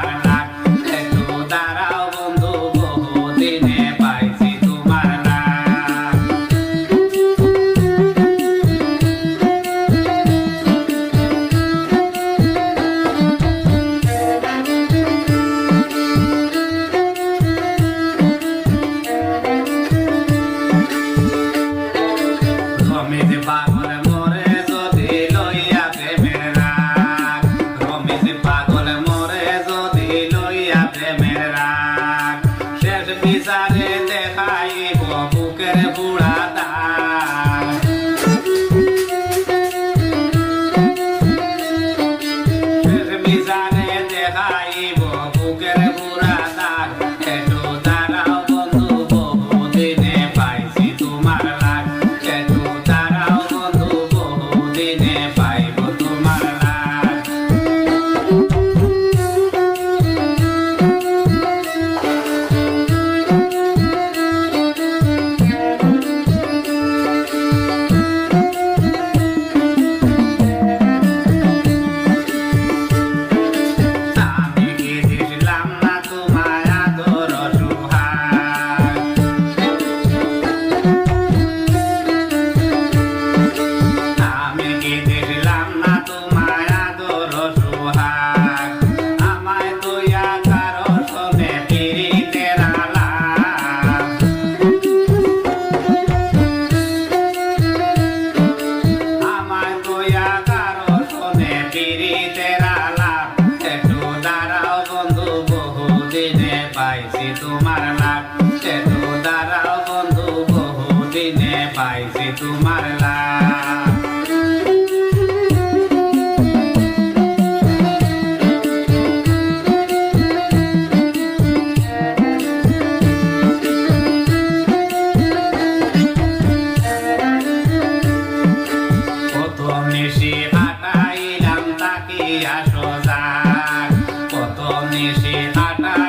তোমার লাগ একটু দাঁড়াও বন্ধু বহুদিনে পাইছি তোমার লাগ রমেশ পাগল মোরে যদি লইয়া প্রেমের রাগ রমেশ পাগল মোরে যদি লইয়া প্রেমের রাগ শেষ বিচারে দেখাইব বুকের বুড়া দাগ শেষ বিচারে দেখাইব বুকের বুড়া দাগ একটু দাঁড়াও বন্ধু বহুদিনে পাইছি তোমার লাগ একটু দাঁড়াও বন্ধু বহুদিনে পাইব তোমার লাগ আমি কি দিলাম না তোমার আদর সুহাগ আমি কি দিলাম না তোমার আদর সুহাগ আমায় তুইয়া কারো সনে পিরিতের আলাপ আমায় তুইয়া কারো সনে পিরিতের আলাপ একটু দাঁড়াও বন্ধু বহুদিনে পাইছি তোমার লাগ একটু দাঁড়াও বন্ধু বহুদিনে পাইছি তোমার লাগ কত নিশি কাটাইলাম তাকিয়া সোজা কত নিশি কাটাই